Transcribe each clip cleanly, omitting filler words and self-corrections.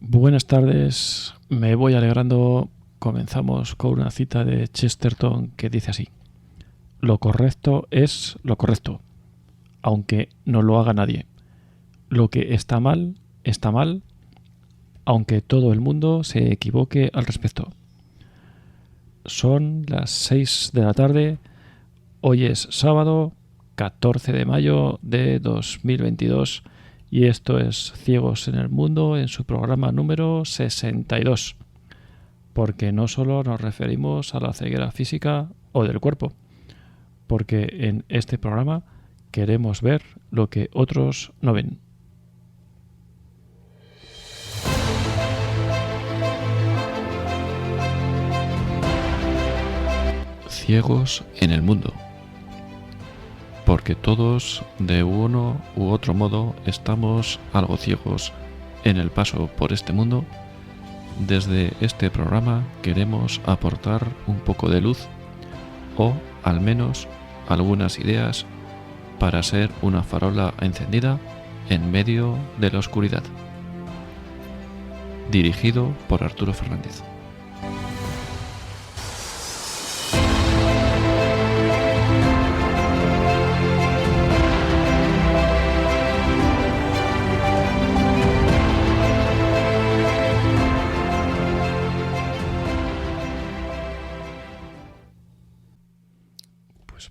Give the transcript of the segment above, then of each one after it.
Buenas tardes, me voy alegrando. Comenzamos con una cita de Chesterton que dice así: lo correcto es lo correcto, aunque no lo haga nadie. Lo que está mal, aunque todo el mundo se equivoque al respecto. Son las 6 de la tarde, hoy es sábado 14 de mayo de 2022 y esto es Ciegos en el Mundo en su programa número 62. Porque no solo nos referimos a la ceguera física o del cuerpo, porque en este programa queremos ver lo que otros no ven. Ciegos en el mundo. Porque todos, de uno u otro modo, estamos algo ciegos en el paso por este mundo. Desde este programa queremos aportar un poco de luz o, al menos, algunas ideas para ser una farola encendida en medio de la oscuridad. Dirigido por Arturo Fernández.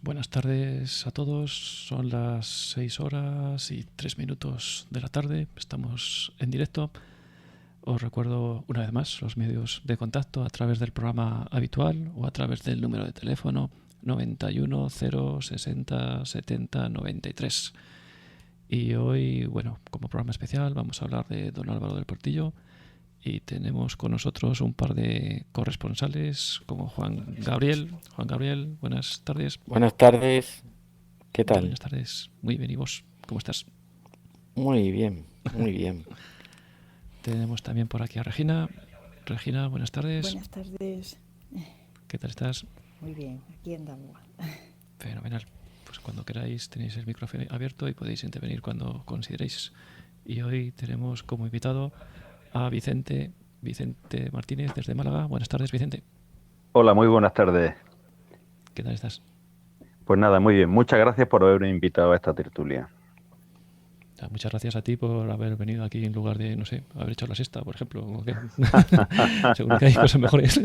Buenas tardes a todos, son las 6 horas y 3 minutos de la tarde, estamos en directo. Os recuerdo una vez más los medios de contacto a través del programa habitual o a través del número de teléfono 91 0 60 70 93. Y hoy, bueno, como programa especial vamos a hablar de don Álvaro del Portillo. Y tenemos con nosotros un par de corresponsales como Juan Gabriel. Juan Gabriel, buenas tardes. Buenas tardes, ¿qué tal? Buenas tardes. Muy bien, ¿y vos? ¿Cómo estás? Muy bien, muy bien. Tenemos también por aquí a Regina. Regina, buenas tardes. Buenas tardes. ¿Qué tal estás? Muy bien, aquí andamos. Fenomenal. Pues cuando queráis tenéis el micrófono abierto y podéis intervenir cuando consideréis. Y hoy tenemos como invitado a Vicente Martínez desde Málaga. Buenas tardes, Vicente. Hola, muy buenas tardes. ¿Qué tal estás? Pues nada, muy bien. Muchas gracias por haberme invitado a esta tertulia. Muchas gracias a ti por haber venido aquí en lugar de, no sé, haber hecho la siesta, por ejemplo. Seguro que hay cosas mejores.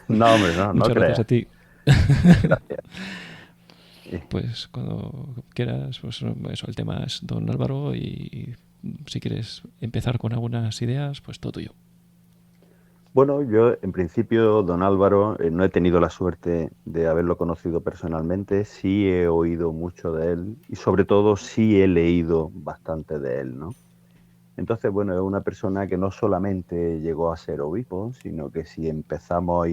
No, hombre, no Muchas gracias creas. a ti. Gracias. Pues cuando quieras, pues eso, el tema es don Álvaro y si quieres empezar con algunas ideas, pues todo tuyo. Bueno, yo en principio, don Álvaro, no he tenido la suerte de haberlo conocido personalmente, sí he oído mucho de él y sobre todo sí he leído bastante de él, ¿no? Entonces, bueno, es una persona que no solamente llegó a ser obispo, sino que si empezamos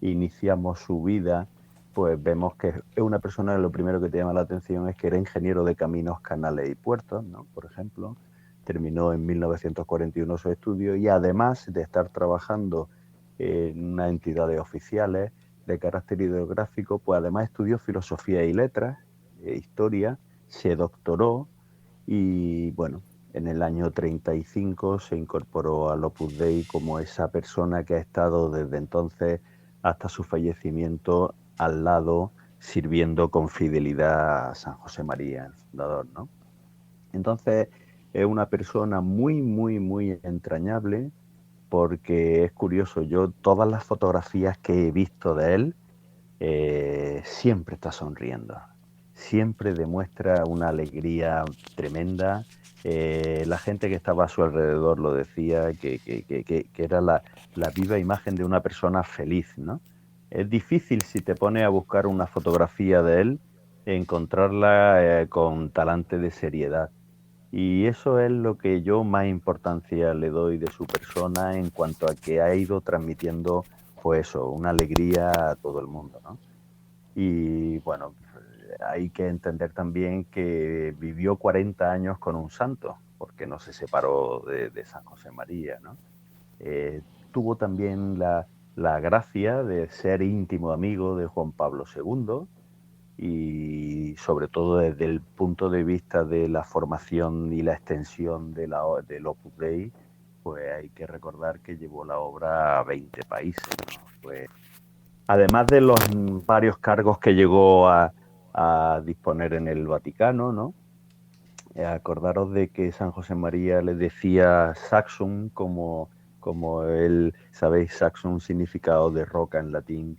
iniciamos su vida, pues vemos que es una persona que lo primero que te llama la atención es que era ingeniero de caminos, canales y puertos, ¿no? Por ejemplo, terminó en 1941 su estudio y además de estar trabajando en una entidad de oficiales de carácter ideográfico, pues además estudió filosofía y letras, historia, se doctoró y bueno, en el año 35 se incorporó al Opus Dei como esa persona que ha estado desde entonces hasta su fallecimiento al lado, sirviendo con fidelidad a San José María, el fundador, ¿no? Entonces, es una persona muy, muy, muy entrañable porque es curioso, yo todas las fotografías que he visto de él, siempre está sonriendo, siempre demuestra una alegría tremenda. La gente que estaba a su alrededor lo decía, que era la viva imagen de una persona feliz, ¿no? Es difícil si te pones a buscar una fotografía de él, encontrarla con talante de seriedad. Y eso es lo que yo más importancia le doy de su persona en cuanto a que ha ido transmitiendo, pues eso, una alegría a todo el mundo, ¿no? Y bueno, hay que entender también que vivió 40 años con un santo, porque no se separó de San José María, ¿no? Tuvo también la gracia de ser íntimo amigo de Juan Pablo II y sobre todo desde el punto de vista de la formación y la extensión del Opus Dei, pues hay que recordar que llevó la obra a 20 países, ¿no? Pues, además de los varios cargos que llegó a disponer en el Vaticano, ¿no? Acordaros de que San José María le decía Saxum, como él, sabéis, Saxum significado de roca en latín,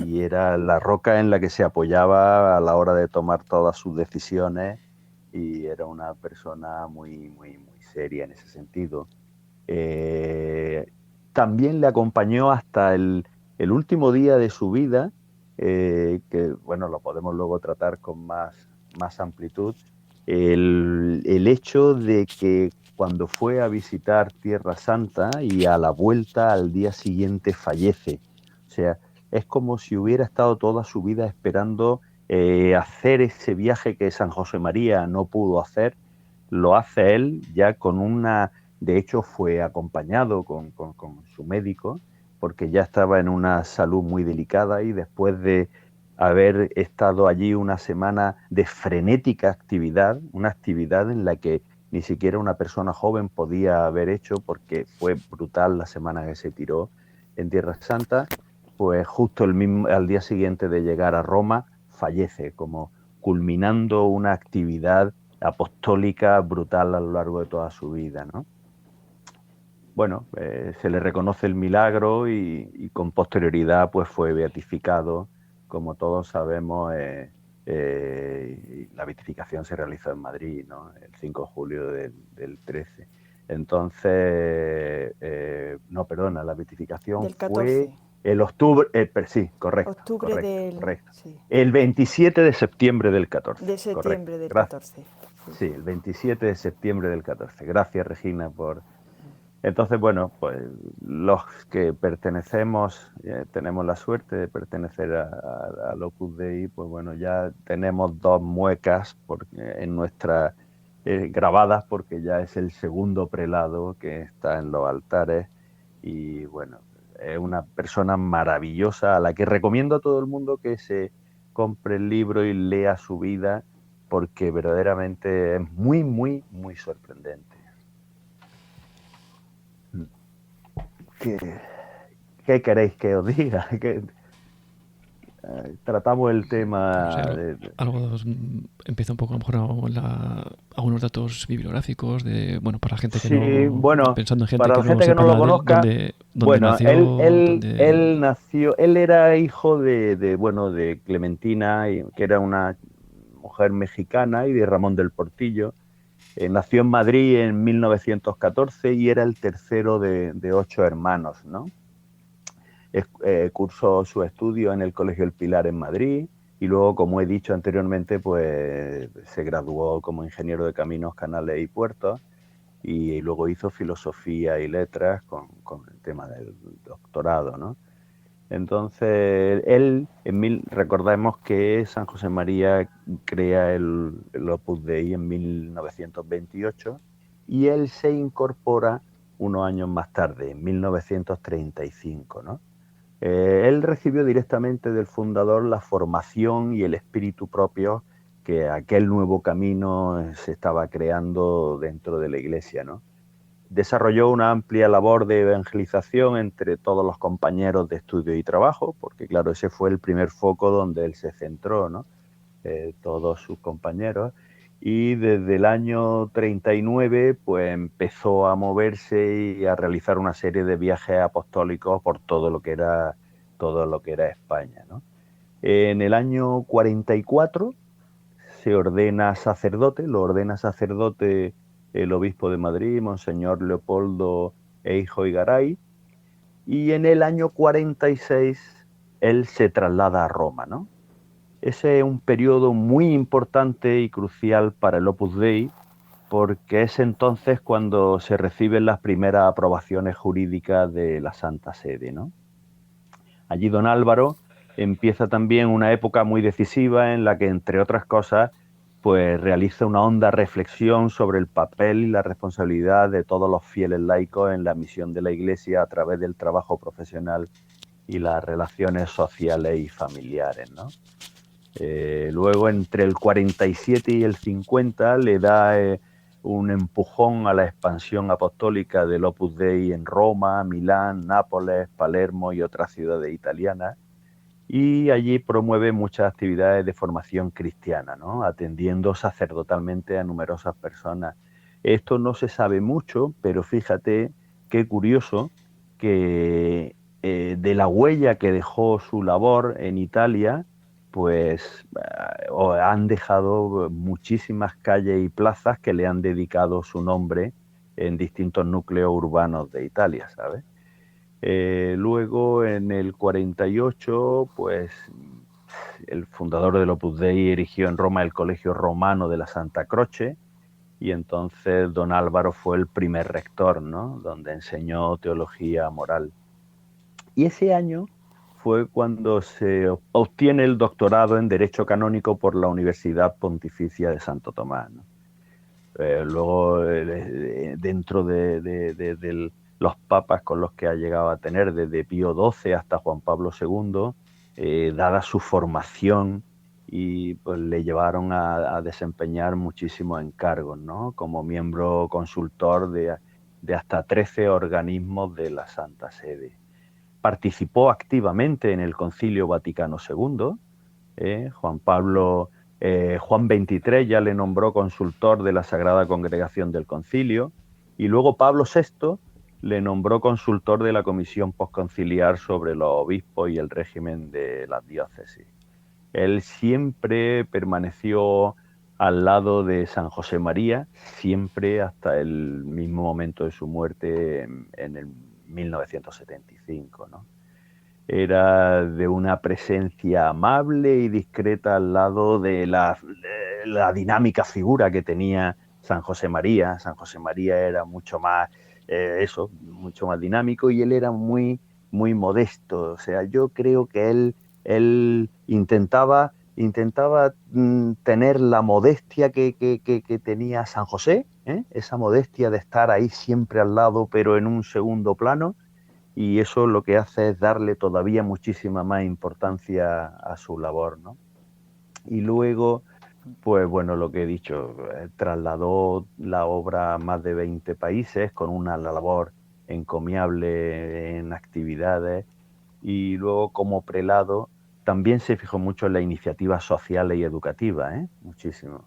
y era la roca en la que se apoyaba a la hora de tomar todas sus decisiones, y era una persona muy, muy, muy seria en ese sentido. Eh, También le acompañó hasta el último día de su vida, que bueno, lo podemos luego tratar con más amplitud, el hecho de que cuando fue a visitar Tierra Santa y a la vuelta al día siguiente fallece. O sea, es como si hubiera estado toda su vida esperando hacer ese viaje que San José María no pudo hacer. Lo hace él ya con una... De hecho, fue acompañado con su médico porque ya estaba en una salud muy delicada, y después de haber estado allí una semana de frenética actividad, una actividad en la que ni siquiera una persona joven podía haber hecho, porque fue brutal la semana que se tiró en Tierra Santa, pues justo al día siguiente de llegar a Roma fallece, como culminando una actividad apostólica brutal a lo largo de toda su vida, ¿no? Bueno, se le reconoce el milagro y con posterioridad pues fue beatificado. Como todos sabemos, la beatificación se realizó en Madrid, ¿no? El 5 de julio del 13. Entonces, no, perdona, la beatificación Del fue 14. el octubre, sí, correcto, Octubre correcto, del... correcto. Sí, El 27 de septiembre del 14, de correcto. septiembre del Gracias. 14. Sí. Sí, el 27 de septiembre del 14. Gracias, Regina, por... Entonces, bueno, pues los que pertenecemos, tenemos la suerte de pertenecer al Opus Dei, pues bueno, ya tenemos dos muecas en nuestra grabadas, porque ya es el segundo prelado que está en los altares, y bueno, es una persona maravillosa a la que recomiendo a todo el mundo que se compre el libro y lea su vida, porque verdaderamente es muy, muy, muy sorprendente. ¿Qué, qué queréis que os diga? Tratamos el No sé, tema empieza un poco a lo mejor algunos datos bibliográficos de, bueno, para la gente que Sí, no, bueno, pensando en gente para que la no gente que sepa no lo nada de él, conozca, dónde bueno, nació, dónde... él nació, él era hijo bueno, de Clementina, que era una mujer mexicana, y de Ramón del Portillo. Nació en Madrid en 1914 y era el tercero de 8 hermanos, ¿no? Cursó su estudio en el Colegio El Pilar en Madrid, y luego, como he dicho anteriormente, pues se graduó como ingeniero de caminos, canales y puertos, y luego hizo filosofía y letras con el tema del doctorado, ¿no? Entonces, él, recordemos que San José María crea el Opus Dei en 1928, y él se incorpora unos años más tarde, en 1935, ¿no? Él recibió directamente del fundador la formación y el espíritu propio que aquel nuevo camino se estaba creando dentro de la Iglesia, ¿no? Desarrolló una amplia labor de evangelización entre todos los compañeros de estudio y trabajo, porque claro, ese fue el primer foco donde él se centró, ¿no? Todos sus compañeros. Y desde el año 39 pues empezó a moverse y a realizar una serie de viajes apostólicos por todo lo que era España, ¿no? En el año 44 se ordena sacerdote, lo ordena sacerdote el obispo de Madrid, Monseñor Leopoldo Eijo y Garay, y en el año 46 él se traslada a Roma, ¿no? Ese es un periodo muy importante y crucial para el Opus Dei, porque es entonces cuando se reciben las primeras aprobaciones jurídicas de la Santa Sede, ¿no? Allí don Álvaro empieza también una época muy decisiva en la que, entre otras cosas, pues realiza una honda reflexión sobre el papel y la responsabilidad de todos los fieles laicos en la misión de la Iglesia a través del trabajo profesional y las relaciones sociales y familiares, ¿no? Luego, entre el 47 y el 50, le da un empujón a la expansión apostólica del Opus Dei en Roma, Milán, Nápoles, Palermo y otras ciudades italianas. Y allí promueve muchas actividades de formación cristiana, ¿no? Atendiendo sacerdotalmente a numerosas personas. Esto no se sabe mucho, pero fíjate qué curioso que de la huella que dejó su labor en Italia, pues han dejado muchísimas calles y plazas que le han dedicado su nombre en distintos núcleos urbanos de Italia, ¿sabes? Luego, en el 48, pues el fundador del Opus Dei erigió en Roma el Colegio Romano de la Santa Croce, y entonces don Álvaro fue el primer rector, ¿no? Donde enseñó teología moral. Y ese año fue cuando se obtiene el doctorado en Derecho Canónico por la Universidad Pontificia de Santo Tomás, ¿no? Luego, dentro de los papas con los que ha llegado a tener, desde Pío XII hasta Juan Pablo II, dada su formación, y pues le llevaron a desempeñar muchísimos encargos, ¿no? Como miembro consultor de hasta 13 organismos de la Santa Sede. Participó activamente en el Concilio Vaticano II. Juan XXIII ya le nombró consultor de la Sagrada Congregación del Concilio, y luego Pablo VI le nombró consultor de la Comisión Postconciliar sobre los obispos y el régimen de las diócesis. Él siempre permaneció al lado de San José María, siempre, hasta el mismo momento de su muerte en el 1975, ¿no? Era de una presencia amable y discreta al lado de la dinámica figura que tenía San José María. San José María era mucho más, mucho más dinámico, y él era muy, muy modesto. O sea, yo creo que él intentaba tener la modestia que tenía San José, ¿eh? Esa modestia de estar ahí siempre al lado, pero en un segundo plano. Y eso lo que hace es darle todavía muchísima más importancia a su labor, ¿no? Y luego, pues bueno, lo que he dicho, trasladó la obra a más de 20 países con una labor encomiable en actividades, y luego como prelado también se fijó mucho en las iniciativas sociales y educativas, muchísimo.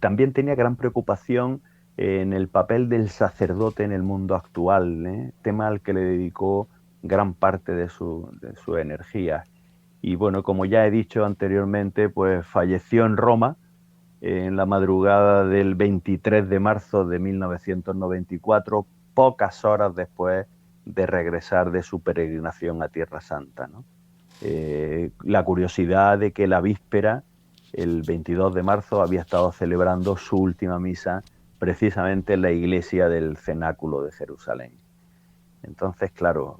También tenía gran preocupación en el papel del sacerdote en el mundo actual, tema al que le dedicó gran parte de su energía. Y bueno, como ya he dicho anteriormente, pues falleció en Roma en la madrugada del 23 de marzo de 1994, pocas horas después de regresar de su peregrinación a Tierra Santa, ¿no? La curiosidad de que la víspera, el 22 de marzo, había estado celebrando su última misa precisamente en la iglesia del Cenáculo de Jerusalén. Entonces, claro,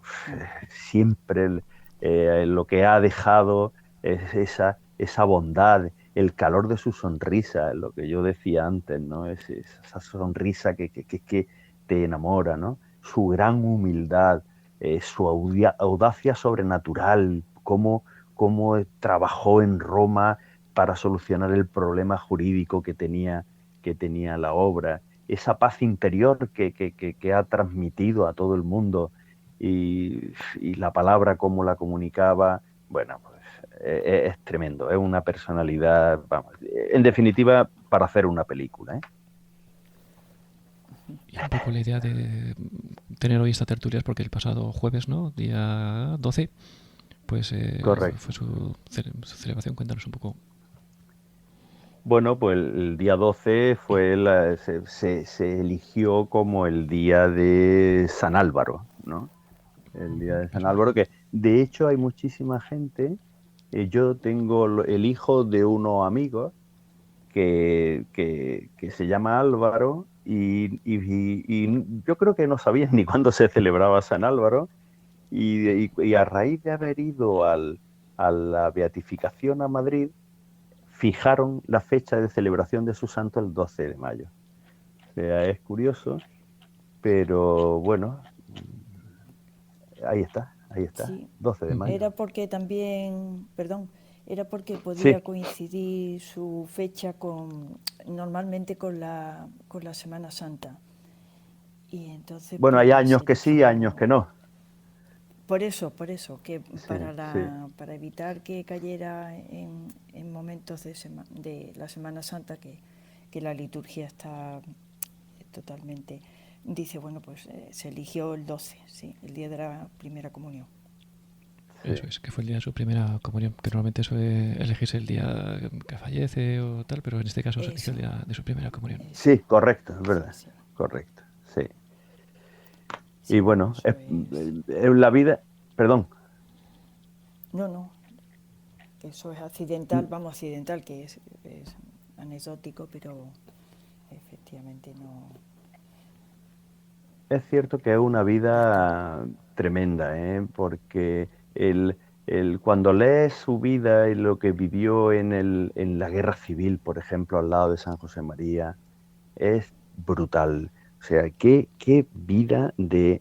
siempre lo que ha dejado es esa bondad, el calor de su sonrisa, lo que yo decía antes, ¿no? Esa sonrisa que te enamora, ¿no? Su gran humildad, su audacia sobrenatural, cómo trabajó en Roma para solucionar el problema jurídico que tenía la obra, esa paz interior que ha transmitido a todo el mundo, y la palabra como la comunicaba, bueno, pues es tremendo, es una personalidad, vamos, en definitiva, para hacer una película, ¿eh? Y un poco la idea de tener hoy esta tertulia es porque el pasado jueves, ¿no? Día 12, pues Correcto. fue su celebración. Cuéntanos un poco. Bueno, pues el día 12 se eligió como el día de San Álvaro, ¿no? El día de San Álvaro, que de hecho hay muchísima gente. Yo tengo el hijo de unos amigos que se llama Álvaro, y yo creo que no sabían ni cuándo se celebraba San Álvaro, y a raíz de haber ido a la beatificación a Madrid, fijaron la fecha de celebración de su santo el 12 de mayo. O sea, es curioso, pero bueno, ahí está, Sí, 12 de mayo. era porque también, perdón, era porque Sí, podía coincidir su fecha normalmente con la Semana Santa. Y entonces bueno, hay pues años que sí, años eligió, que no. por eso, que Sí, sí. para evitar que cayera en momentos de la Semana Santa, que la liturgia está totalmente, dice, bueno, pues se eligió el 12, sí, el día de la primera comunión. Sí, Eso es, que fue el día de su primera comunión, que normalmente suele elegirse el día que fallece o tal, pero en este caso se eligió el Eso, día de su primera comunión. eso, sí, correcto, es sí, verdad, sí, correcto, sí. Y sí, bueno, eso es. la vida, perdón, No, no, eso es accidental, vamos, accidental, que es anecdótico, pero efectivamente no. es cierto que es una vida tremenda, ¿eh? Porque cuando lees su vida y lo que vivió en la guerra civil, por ejemplo, al lado de San José María, es brutal. O sea, qué vida de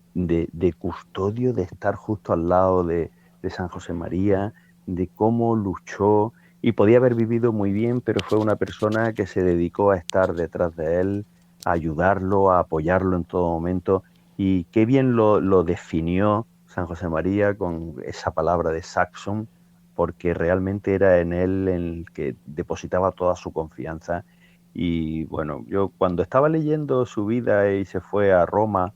custodio, de estar justo al lado de San José María, de cómo luchó y podía haber vivido muy bien, pero fue una persona que se dedicó a estar detrás de él, a ayudarlo, a apoyarlo en todo momento. Y qué bien lo definió San José María con esa palabra de Saxon, porque realmente era en él en el que depositaba toda su confianza. Y bueno, yo cuando estaba leyendo su vida y se fue a Roma,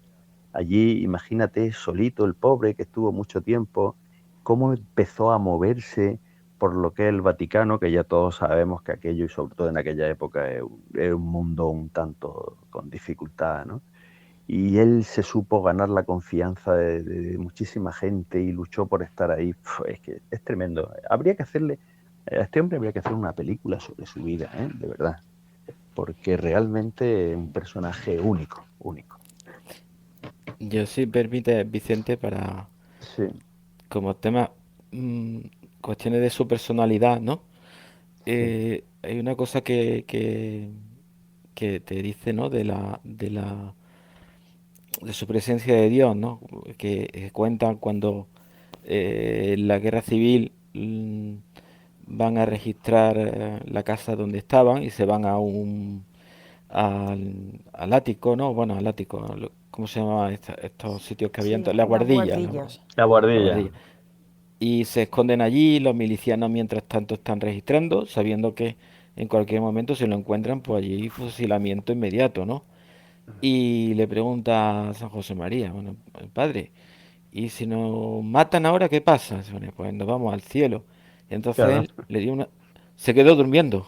allí, imagínate, solito, el pobre que estuvo mucho tiempo, cómo empezó a moverse por lo que es el Vaticano, que ya todos sabemos que aquello, y sobre todo en aquella época, es un mundo un tanto con dificultad, ¿no? Y él se supo ganar la confianza de muchísima gente y luchó por estar ahí. Es que es tremendo. Habría que hacerle, a este hombre habría que hacer una película sobre su vida, ¿eh? De verdad, porque realmente es un personaje único, único. Yo sí permite, Vicente, para Sí, como tema, mm, cuestiones de su personalidad, ¿no? sí, Hay una cosa que te dice, ¿no? De su presencia de Dios, ¿no? Que cuentan cuando en la guerra civil van a registrar la casa donde estaban y se van a al ático, ¿no? Bueno, al ático, ¿cómo se llamaban estos sitios que había? Sí, La las guardilla, guardillas. la la guardilla. guardilla. Y se esconden allí, los milicianos mientras tanto están registrando, sabiendo que en cualquier momento si lo encuentran, pues allí fusilamiento inmediato, ¿no? Y le pregunta a San José María, bueno, padre, ¿y si nos matan ahora qué pasa? Se pone, pues nos vamos al cielo. Y entonces Claro. él le dio se quedó durmiendo.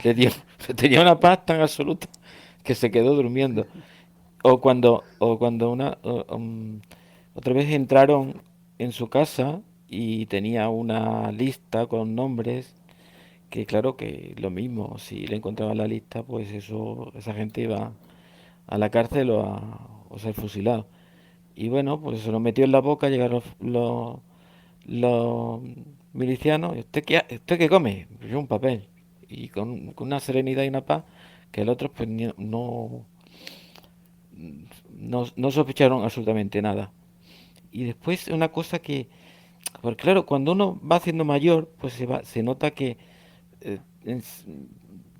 Le dio, tenía una paz tan absoluta que se quedó durmiendo. O cuando otra vez entraron en su casa y tenía una lista con nombres que claro que lo mismo, si le encontraban la lista, pues eso, esa gente iba a la cárcel o ser fusilado. Y bueno, pues se lo metió en la boca, llegaron los milicianos, ¿y usted qué come? Pues yo un papel. Y con una serenidad y una paz que el otro pues no sospecharon absolutamente nada. Y después una cosa porque claro, cuando uno va siendo mayor, pues se nota que eh, es-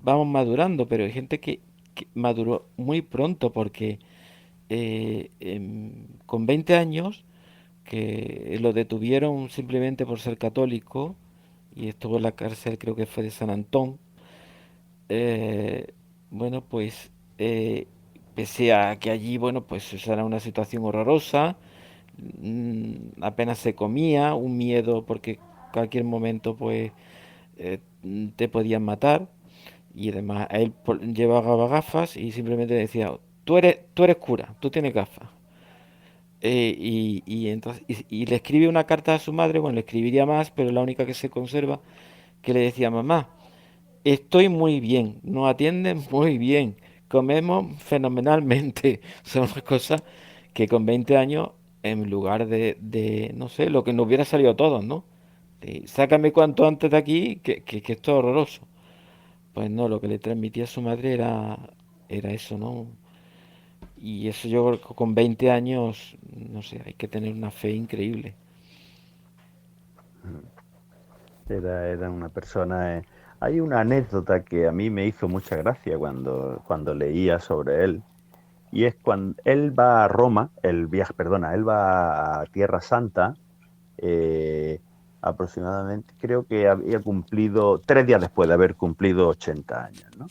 vamos madurando, pero hay gente que maduró muy pronto porque con 20 años que lo detuvieron simplemente por ser católico y estuvo en la cárcel, creo que fue de San Antón. eh, bueno, pues pese a que allí, bueno, pues esa era una situación horrorosa, apenas se comía, un miedo porque cualquier momento pues te podían matar y además él llevaba gafas y simplemente decía, tú eres cura, tú tienes gafas. Y entonces y le escribe una carta a su madre, bueno, le escribiría más, pero la única que se conserva, que le decía, mamá, estoy muy bien, nos atienden muy bien, comemos fenomenalmente. Son unas cosas que con 20 años, en lugar no sé, lo que nos hubiera salido a todos, ¿no? Sácame cuanto antes de aquí, que esto es horroroso. Pues no, lo que le transmitía a su madre era eso, ¿no? Y eso yo creo que con 20 años, no sé, hay que tener una fe increíble. Era una persona... Hay una anécdota que a mí me hizo mucha gracia cuando leía sobre él, y es cuando él va a Roma, él va a Tierra Santa, eh, aproximadamente, creo que había cumplido 3 días después de haber cumplido 80 años, ¿no?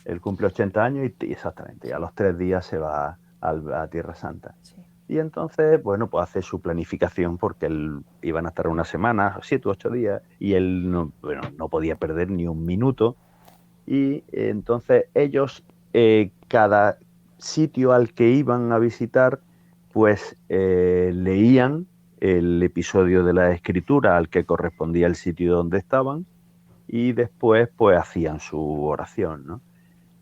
Él cumple 80 años y exactamente, a los 3 días se va a Tierra Santa. Sí. Y entonces, bueno, pues hace su planificación porque él iban a estar una semana, 7 u 8 días, y él no, bueno, no podía perder ni un minuto. Y entonces ellos, cada sitio al que iban a visitar, pues leían el episodio de la escritura al que correspondía el sitio donde estaban y después pues hacían su oración, ¿no?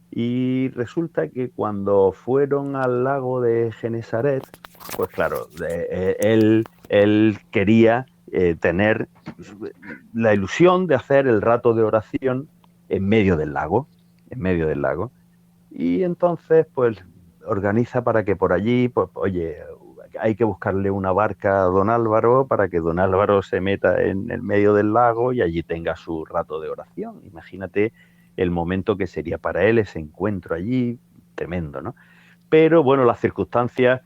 Y resulta que cuando fueron al lago de Genesaret, pues claro, él quería tener la ilusión de hacer el rato de oración en medio del lago, en medio del lago. Y entonces, pues, organiza para que por allí, pues, oye, hay que buscarle una barca a don Álvaro para que don Álvaro se meta en el medio del lago y allí tenga su rato de oración. Imagínate el momento que sería para él ese encuentro allí, tremendo, ¿no? Pero bueno, las circunstancias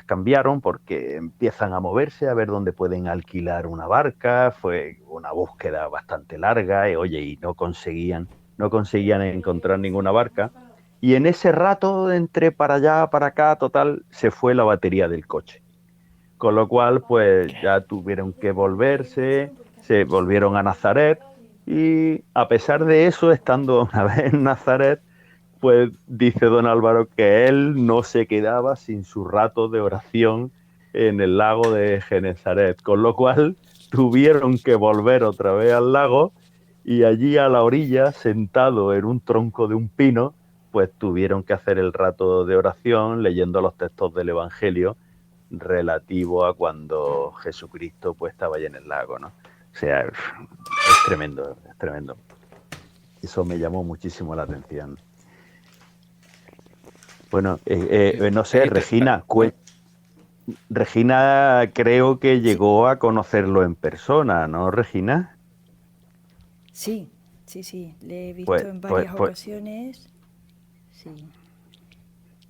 cambiaron porque empiezan a moverse, a ver dónde pueden alquilar una barca. Fue una búsqueda bastante larga y, oye, y no conseguían encontrar ninguna barca. Y en ese rato, entre para allá, para acá, total, se fue la batería del coche. Con lo cual, pues ya tuvieron que volverse, se volvieron a Nazaret y a pesar de eso, estando una vez en Nazaret, pues dice don Álvaro que él no se quedaba sin su rato de oración en el lago de Genesaret, con lo cual tuvieron que volver otra vez al lago y allí a la orilla, sentado en un tronco de un pino, pues tuvieron que hacer el rato de oración leyendo los textos del Evangelio relativo a cuando Jesucristo pues estaba allí en el lago, ¿no? O sea, es tremendo, es tremendo. Eso me llamó muchísimo la atención. Bueno, no sé, Peter, Regina creo que Sí, llegó a conocerlo en persona, ¿no, Regina? sí, sí, sí, le he visto Pues, en pues, varias pues, ocasiones, sí.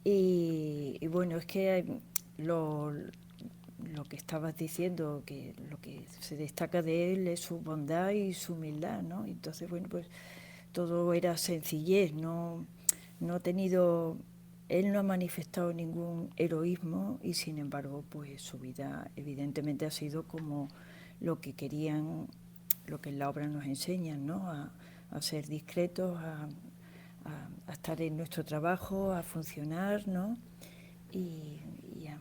Y bueno, es que lo que estabas diciendo, que lo que se destaca de él es su bondad y su humildad, ¿no? Entonces, bueno, pues todo era sencillez, no ha tenido, él no ha manifestado ningún heroísmo y sin embargo, pues su vida evidentemente ha sido como lo que querían, lo que en la obra nos enseñan, ¿no? A ser discretos, a estar en nuestro trabajo, a funcionar, ¿no? Y, y, a,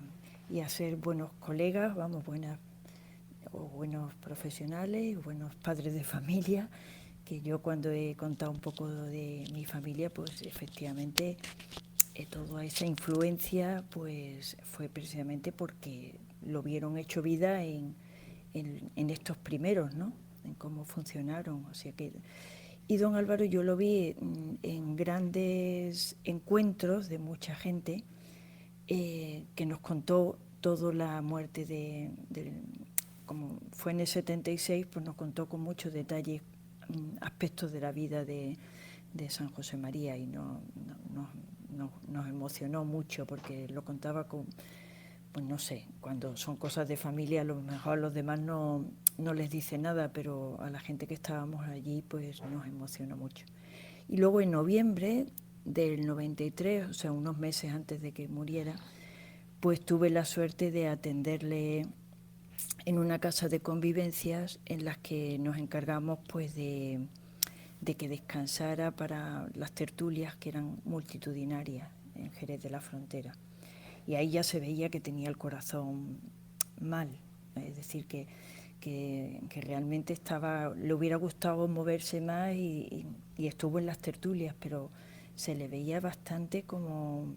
y a ser buenos colegas, vamos, buenas o buenos profesionales, buenos padres de familia, que yo cuando he contado un poco de mi familia, pues efectivamente toda esa influencia pues fue precisamente porque lo vieron hecho vida en estos primeros, ¿no? En cómo funcionaron. O sea que, y don Álvaro yo lo vi en grandes encuentros de mucha gente que nos contó toda la muerte como fue en el 76, pues nos contó con muchos detalles aspectos de la vida de San José María y nos emocionó mucho porque lo contaba con, pues no sé, cuando son cosas de familia a lo mejor a los demás no les dice nada, pero a la gente que estábamos allí pues nos emocionó mucho. Y luego en noviembre del 93, o sea, unos meses antes de que muriera, pues tuve la suerte de atenderle en una casa de convivencias en las que nos encargamos pues de que descansara para las tertulias que eran multitudinarias en Jerez de la Frontera. Y ahí ya se veía que tenía el corazón mal, es decir, que realmente le hubiera gustado moverse más y estuvo en las tertulias, pero se le veía bastante como,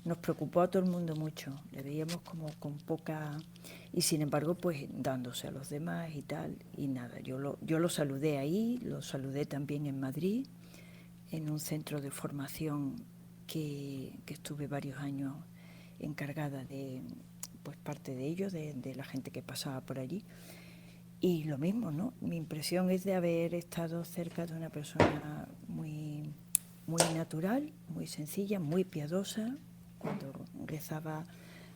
nos preocupó a todo el mundo mucho, le veíamos como con poca, y sin embargo pues dándose a los demás y tal, y nada, yo lo saludé ahí, lo saludé también en Madrid, en un centro de formación que estuve varios años encargada de pues parte de ello, de la gente que pasaba por allí. Y lo mismo, ¿no? Mi impresión es de haber estado cerca de una persona muy, muy natural, muy sencilla, muy piadosa. Cuando rezaba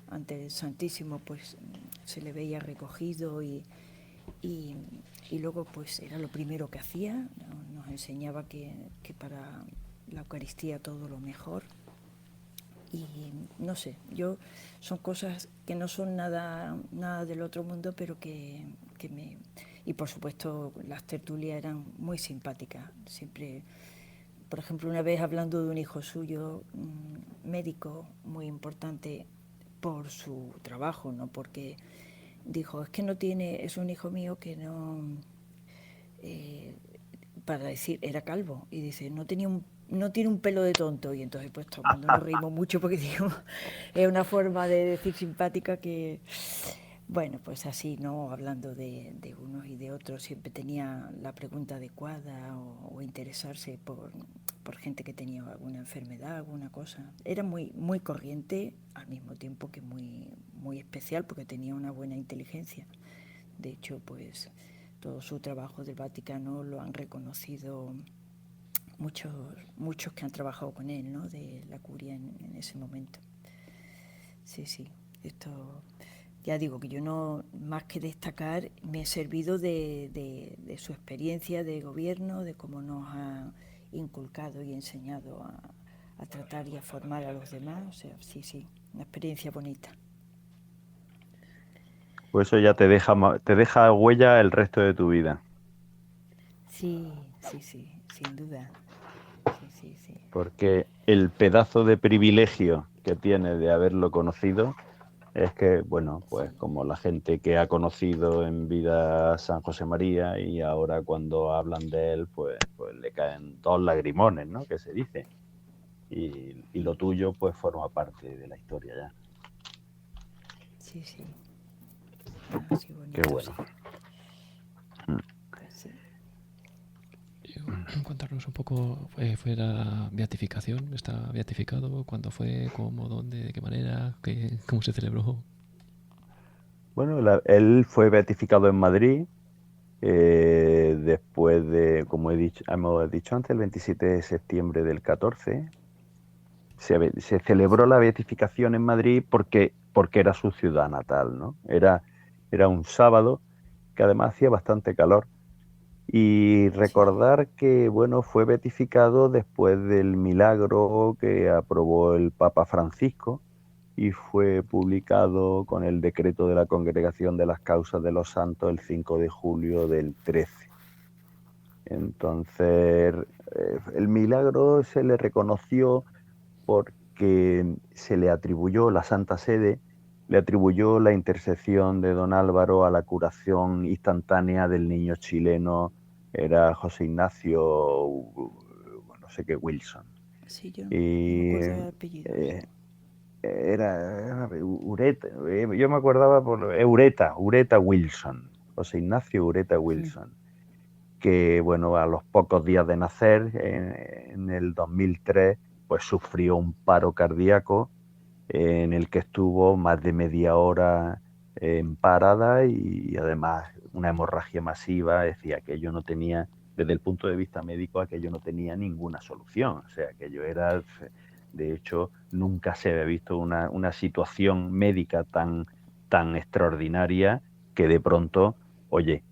ante el Santísimo, pues se le veía recogido y, y luego pues era lo primero que hacía, ¿no? Nos enseñaba que para la Eucaristía todo lo mejor. Y no sé, son cosas que no son nada del otro mundo, pero que me... Y por supuesto las tertulias eran muy simpáticas, siempre... Por ejemplo, una vez hablando de un hijo suyo, médico muy importante por su trabajo, no porque dijo, es que no tiene, es un hijo mío que no, para decir, era calvo, y dice, no tiene un pelo de tonto, y entonces pues todo el mundo nos reímos mucho porque digo, es una forma de decir simpática que, bueno, pues así, ¿no? Hablando de unos y de otros, siempre tenía la pregunta adecuada o interesarse por gente que tenía alguna enfermedad, alguna cosa. Era muy, muy corriente, al mismo tiempo que muy, muy especial, porque tenía una buena inteligencia. De hecho, pues todo su trabajo del Vaticano lo han reconocido muchos que han trabajado con él, ¿no? De la curia en ese momento. Sí, sí, esto... Ya digo que yo no, más que destacar, me he servido de su experiencia de gobierno, de cómo nos ha inculcado y enseñado a tratar y a formar a los demás. O sea, sí, sí, una experiencia bonita. Pues eso ya te deja huella el resto de tu vida. Sí, sí, sí, sin duda. Sí, sí, sí. Porque el pedazo de privilegio que tiene de haberlo conocido es que, bueno, Sí, pues como la gente que ha conocido en vida a San José María y ahora cuando hablan de él, pues le caen dos lagrimones, ¿no? Que se dice. Y lo tuyo, pues forma parte de la historia ya. sí, sí. Ah, sí, Qué bonito, sí. bueno. Mm. Pues sí. Contarnos un poco, ¿fue la beatificación? ¿Está beatificado? ¿Cuándo fue? ¿Cómo? ¿Dónde? ¿De qué manera? ¿Cómo se celebró? Bueno, él fue beatificado en Madrid después de, como hemos dicho antes, el 27 de septiembre del 14. Se celebró la beatificación en Madrid porque era su ciudad natal, ¿no? Era un sábado que además hacía bastante calor. Y Sí. recordar que, bueno, fue beatificado después del milagro que aprobó el Papa Francisco y fue publicado con el decreto de la Congregación de las Causas de los Santos el 5 de julio del 13. Entonces, el milagro se le reconoció porque se le atribuyó, la Santa Sede le atribuyó la intercesión de don Álvaro a la curación instantánea del niño chileno, era José Ignacio, no sé qué, Wilson. Sí, yo no me Y acuerdo del apellido, sí. era Ureta, yo me acordaba por Ureta Wilson, José Ignacio Ureta Wilson, que bueno, a los pocos días de nacer, en el 2003, pues sufrió un paro cardíaco en el que estuvo más de media hora en parada y además una hemorragia masiva, decía que yo no tenía, desde el punto de vista médico, aquello no tenía ninguna solución, o sea, aquello era, de hecho, nunca se había visto una situación médica tan extraordinaria que de pronto, oye,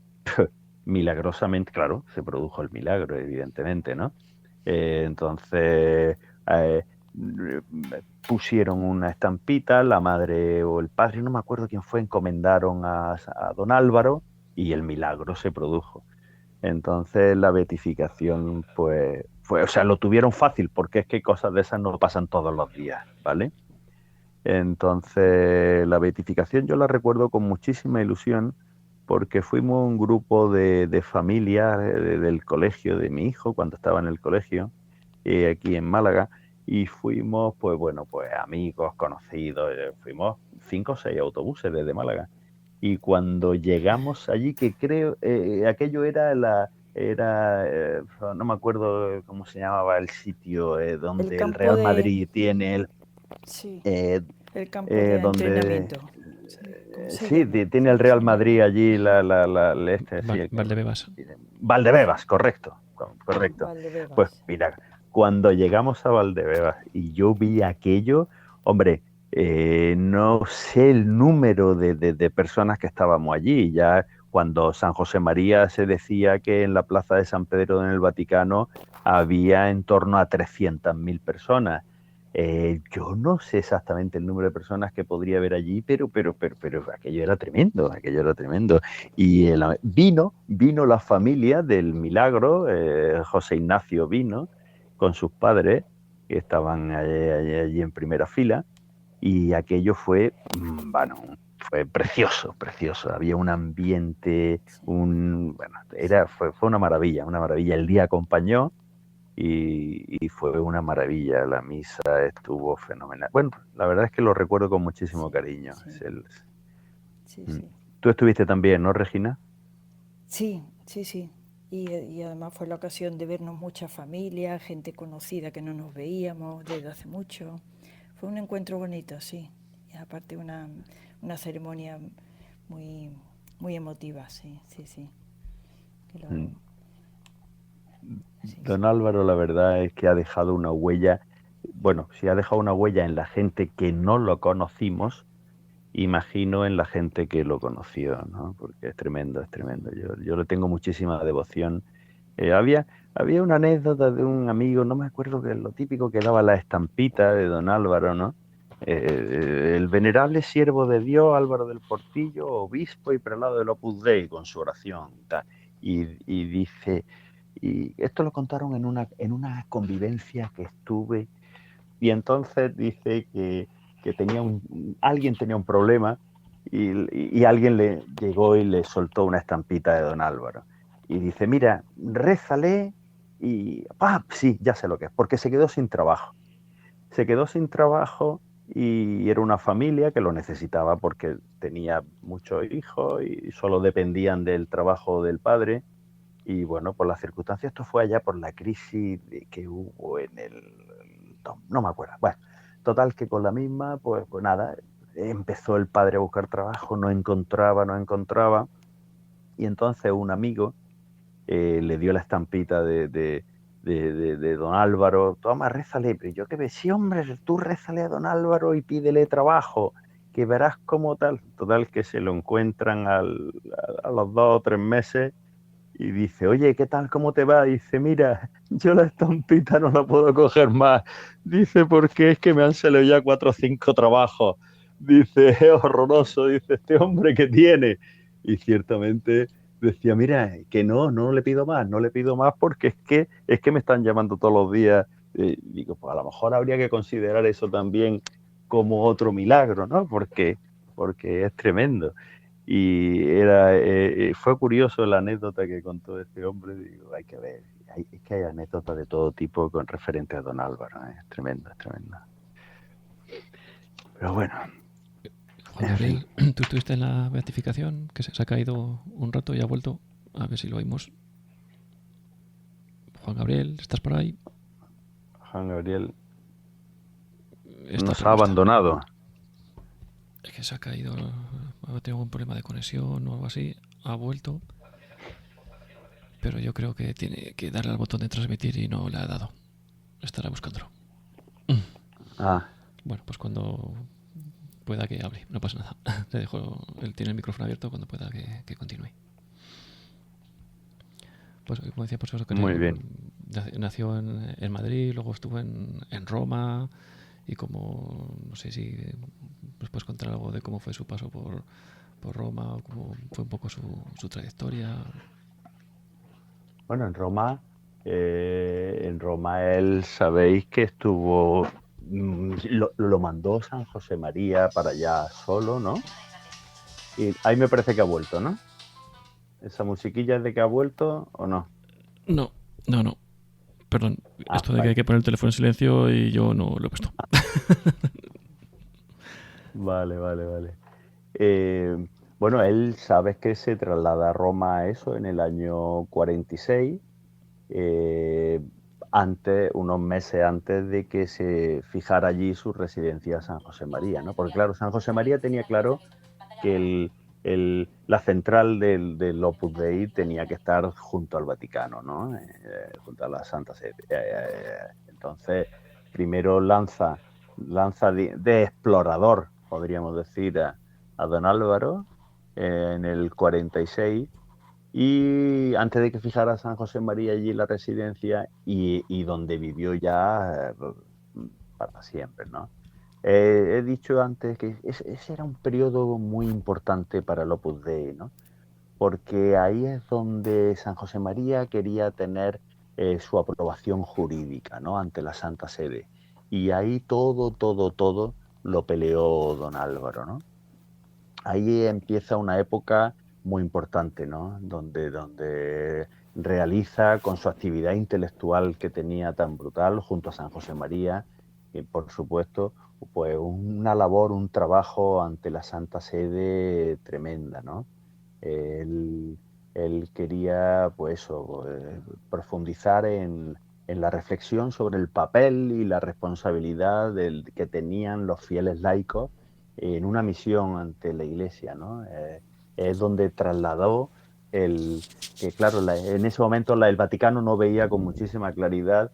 milagrosamente, claro, se produjo el milagro, evidentemente, ¿no? Entonces, pusieron una estampita, la madre o el padre, no me acuerdo quién fue, encomendaron a don Álvaro y el milagro se produjo. Entonces la beatificación, pues, o sea, lo tuvieron fácil porque es que cosas de esas no pasan todos los días, ¿vale? Entonces la beatificación yo la recuerdo con muchísima ilusión porque fuimos un grupo de familias del colegio de mi hijo cuando estaba en el colegio, aquí en Málaga, y fuimos, pues bueno, pues amigos, conocidos, fuimos 5 o 6 autobuses desde Málaga. Y cuando llegamos allí, que creo, aquello no me acuerdo cómo se llamaba el sitio El donde el campo Real de... Madrid tiene Sí, eh, el campo de donde entrenamiento. Sí. ¿Cómo se Sí, llama? tiene el Real Madrid allí, sí, Valdebebas. Valdebebas, correcto, correcto. Pues Valdebebas. mira, cuando llegamos a Valdebebas y yo vi aquello, hombre, no sé el número de personas que estábamos allí. Ya cuando San José María se decía que en la plaza de San Pedro en el Vaticano había en torno a 300.000 personas. Yo no sé exactamente el número de personas que podría haber allí, pero aquello era tremendo, aquello era tremendo. Y vino la familia del Milagro, José Ignacio vino con sus padres, que estaban allí en primera fila, y aquello fue, bueno, fue precioso, precioso. Había un ambiente, Sí, bueno, sí, fue una maravilla, una maravilla. El día acompañó y fue una maravilla. La misa estuvo fenomenal. Bueno, la verdad es que lo recuerdo con muchísimo sí, cariño. sí, sí, Mm. sí. Tú estuviste también, ¿no, Regina? Sí, sí, sí. Y además fue la ocasión de vernos mucha familia, gente conocida que no nos veíamos desde hace mucho. Fue un encuentro bonito, sí. Y aparte una ceremonia muy, muy emotiva, sí, sí, sí. Que Mm. lo- sí, Don sí. Álvaro, la verdad es que ha dejado una huella, bueno, si ha dejado una huella en la gente que no lo conocimos, imagino en la gente que lo conoció, ¿no? Porque es tremendo, es tremendo. Yo le tengo muchísima devoción. Había una anécdota de un amigo, no me acuerdo que es lo típico que daba la estampita de don Álvaro, ¿no? El venerable siervo de Dios, Álvaro del Portillo, obispo y prelado del Opus Dei, con su oración. Tal. Y dice, y esto lo contaron en una convivencia que estuve, y entonces dice que alguien tenía un problema y alguien le llegó y le soltó una estampita de don Álvaro. Y dice, mira, rézale y, sí, ya sé lo que es, porque se quedó sin trabajo. Se quedó sin trabajo y era una familia que lo necesitaba porque tenía muchos hijos y solo dependían del trabajo del padre. Y bueno, por las circunstancias, esto fue allá por la crisis que hubo no me acuerdo. Bueno, total que con la misma, pues nada, empezó el padre a buscar trabajo, no encontraba, no encontraba. Y entonces un amigo le dio la estampita de don Álvaro, toma, rézale. Pero yo que ve, sí, hombre, tú rézale a don Álvaro y pídele trabajo, que verás cómo tal. Total que se lo encuentran a los 2 o 3 meses y dice, oye, ¿qué tal? ¿Cómo te va? Dice, mira, yo la estampita no la puedo coger más. Dice, porque es que me han salido ya 4 o 5 trabajos. Dice, es horroroso. Dice, este hombre que tiene. Y ciertamente decía, mira, que no le pido más, no le pido más porque es que me están llamando todos los días. Digo, pues a lo mejor habría que considerar eso también como otro milagro, ¿no? Porque es tremendo. Y fue curioso la anécdota que contó este hombre. Digo, hay que ver, es que hay anécdotas de todo tipo con referente a don Álvaro. Es tremendo, es tremendo. Pero bueno, Juan en fin. Gabriel, tú estuviste en la beatificación, que se ha caído un rato y ha vuelto. A ver si lo oímos. Juan Gabriel, ¿estás por ahí? Juan Gabriel Está, nos pero ha no está. abandonado. Es que se ha caído, ha tenido un problema de conexión o algo así. Ha vuelto, pero yo creo que tiene que darle al botón de transmitir y no le ha dado. Estará buscándolo. Ah, Bueno, pues cuando pueda que hable, no pasa nada. Le dejo, él tiene el micrófono abierto cuando pueda que continúe. Pues como decía, pues eso que muy bien. nació en Madrid, luego estuvo en Roma y como, no sé si nos puedes contar algo de cómo fue su paso por Roma o cómo fue un poco su trayectoria. Bueno, en Roma él sabéis que estuvo, lo mandó San José María para allá solo, ¿no? Y ahí me parece que ha vuelto, ¿no? ¿Esa musiquilla es de que ha vuelto o no? No, no. Perdón, Ah, esto de que hay vale. que poner el teléfono en silencio y yo no lo he puesto. Vale, vale, vale. Bueno, él sabes que se traslada a Roma a eso en el año 46, unos meses antes de que se fijara allí su residencia San José María, ¿no? Porque claro, San José María tenía claro que la central del Opus Dei tenía que estar junto al Vaticano, ¿no? Junto a la Santa Sede. Entonces, primero lanza de explorador, podríamos decir, a don Álvaro en el 46, y antes de que fijara San José María allí la residencia y donde vivió ya para siempre, ¿no? He dicho antes que ese era un periodo muy importante para el Opus Dei, ¿no? Porque ahí es donde San José María quería tener su aprobación jurídica, ¿no? Ante la Santa Sede. Y ahí todo lo peleó don Álvaro, ¿no? Ahí empieza una época muy importante, ¿no? Donde realiza con su actividad intelectual que tenía tan brutal junto a San José María, y por supuesto, pues una labor, un trabajo ante la Santa Sede tremenda, ¿no? Él quería, pues eso, profundizar en la reflexión sobre el papel y la responsabilidad que tenían los fieles laicos en una misión ante la Iglesia, ¿no? Es donde trasladó que claro, en ese momento el Vaticano no veía con muchísima claridad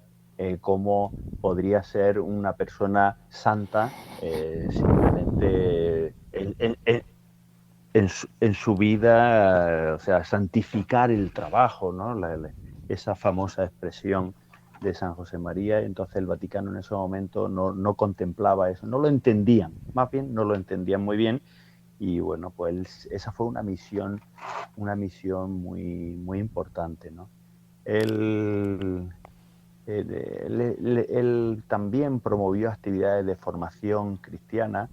cómo podría ser una persona santa simplemente en su vida, o sea, santificar el trabajo, ¿no? Esa famosa expresión de San José María. Entonces el Vaticano en ese momento no contemplaba eso, no lo entendían, más bien no lo entendían muy bien. Y bueno, pues esa fue una misión muy, muy importante, ¿no? Él también promovió actividades de formación cristiana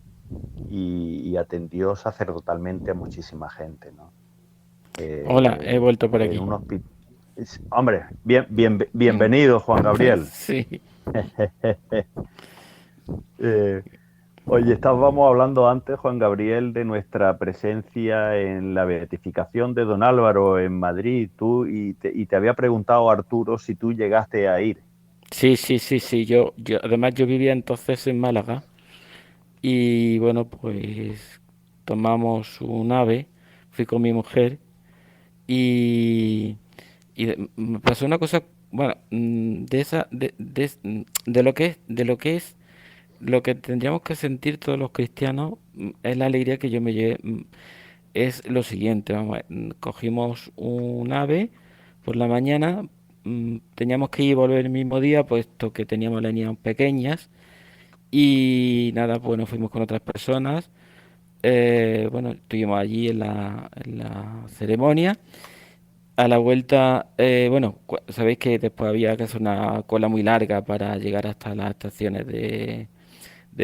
y atendió sacerdotalmente a muchísima gente, ¿no? Hola, he vuelto por aquí. Hombre, bienvenido, Juan Gabriel. Sí. Oye, estábamos hablando antes, Juan Gabriel, de nuestra presencia en la beatificación de don Álvaro en Madrid. Y te había preguntado, Arturo, si tú llegaste a ir. Sí. Además, yo vivía entonces en Málaga. Y bueno, pues tomamos un AVE, fui con mi mujer y me pasó una cosa, bueno, de lo que es, lo que tendríamos que sentir todos los cristianos, es la alegría que yo me llevé, es lo siguiente, vamos a ver, cogimos un AVE por la mañana, teníamos que ir y volver el mismo día, puesto que teníamos las niñas pequeñas. Y nada, bueno, fuimos con otras personas. Bueno, estuvimos allí en la ceremonia. A la vuelta, bueno, sabéis que después había que hacer una cola muy larga para llegar hasta las estaciones de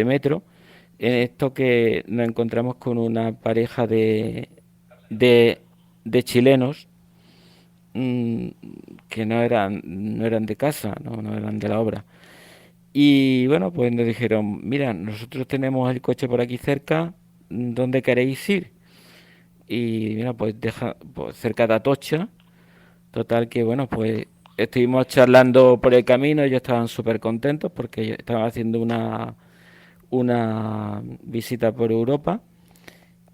metro. En esto que nos encontramos con una pareja de, de chilenos, que no eran de casa, no eran de la obra. Y bueno, pues nos dijeron, mira, nosotros tenemos el coche por aquí cerca, ¿dónde queréis ir? Y mira, pues pues cerca de Atocha. Total que bueno, pues estuvimos charlando por el camino, ellos estaban súper contentos porque ellos estaban haciendo una visita por Europa.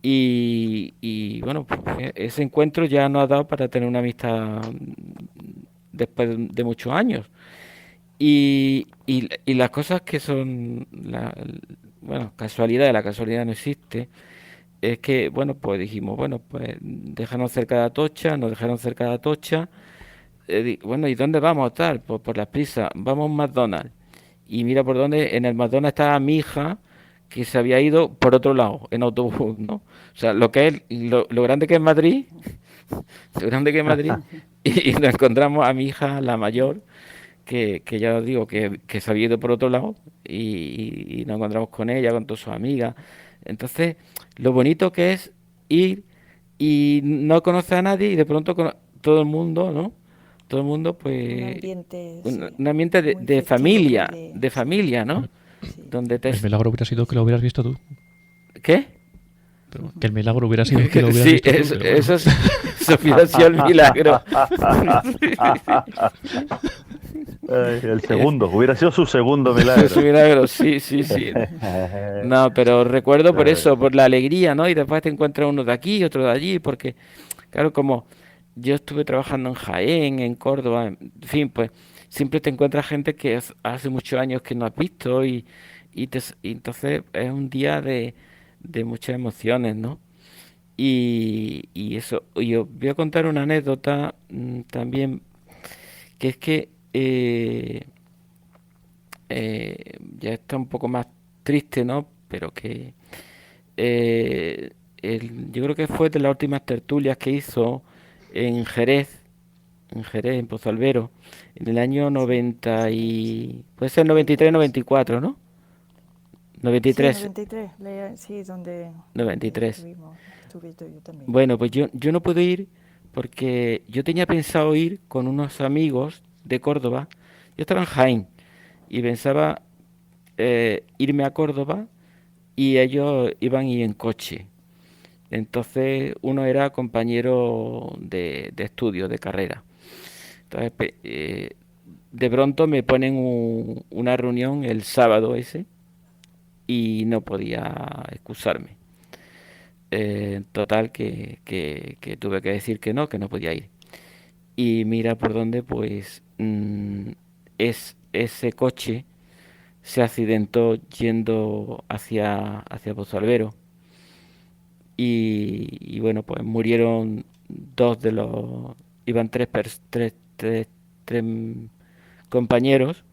Y bueno, pues ese encuentro ya nos ha dado para tener una amistad después de muchos años. Y las cosas que son, bueno, la casualidad no existe, es que, bueno, pues dijimos, bueno, pues déjanos cerca de Atocha, nos dejaron cerca de Atocha, bueno, ¿y dónde vamos a estar? Pues por las prisas, vamos a un McDonald's. Y mira por dónde, en el McDonald's estaba mi hija, que se había ido por otro lado, en autobús, ¿no? O sea, lo grande que es Madrid, lo grande que es Madrid, y nos encontramos a mi hija, la mayor, que ya os digo que se había ido por otro lado y nos encontramos con ella, con todas sus amigas. Entonces, lo bonito que es ir y no conocer a nadie y de pronto todo el mundo, ¿no? Todo el mundo, pues... Un ambiente de familia, de familia, ¿no? Sí. Donde El milagro hubiera sido que lo hubieras visto tú. ¿Qué? Pero que el milagro hubiera sido que lo hubieras visto tú. Sí, eso hubiera sido el milagro. El Es, segundo, hubiera sido su segundo su milagro. milagro, sí, sí, sí. No, pero recuerdo por eso, por la alegría, ¿no? Y después te encuentras uno de aquí, otro de allí, porque, claro, como yo estuve trabajando en Jaén, en Córdoba, en fin, pues siempre te encuentras gente que hace muchos años que no has visto y entonces es un día de muchas emociones, ¿no? Y eso, yo voy a contar una anécdota también, que es que ya está un poco más triste, ¿no? Pero que yo creo que fue de las últimas tertulias que hizo en Jerez, en Pozalbero, en el año Sí, 90 y... Puede ser 93, 93. 94, ¿no? Sí, 93, 93, sí, donde 93. estuvimos, estuve yo también. Bueno, pues yo no pude ir porque yo tenía pensado ir con unos amigos de Córdoba. Yo estaba en Jaén y pensaba irme a Córdoba y ellos iban a ir en coche. Entonces uno era compañero de estudio, de carrera. Entonces de pronto me ponen una reunión el sábado ese y no podía excusarme. Total que tuve que decir que no podía ir. Y mira por dónde, pues ese coche se accidentó yendo hacia Pozalbero. Y bueno, pues murieron dos de los... Iban tres compañeros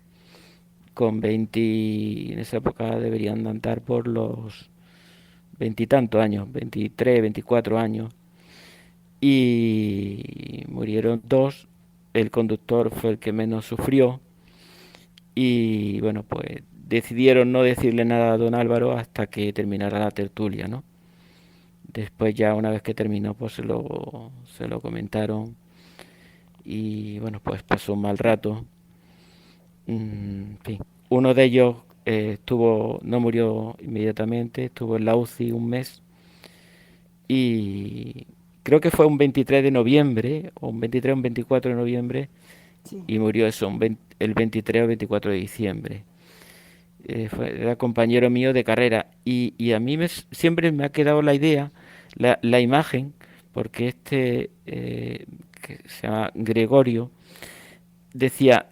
con 20... En esa época deberían de andar por los veintitantos años, 23, 24 años. Y murieron dos. El conductor fue el que menos sufrió. Y bueno, pues decidieron no decirle nada a don Álvaro hasta que terminara la tertulia, ¿no? Después ya una vez que terminó, pues se lo comentaron y bueno, pues pasó un mal rato. En fin, uno de ellos no murió inmediatamente, estuvo en la UCI un mes y creo que fue un 23 de noviembre, o un 23 o un 24 de noviembre, Sí, y murió eso, el 23 o 24 de diciembre. Era compañero mío de carrera y a mí siempre me ha quedado la idea, la imagen, porque que se llama Gregorio, decía,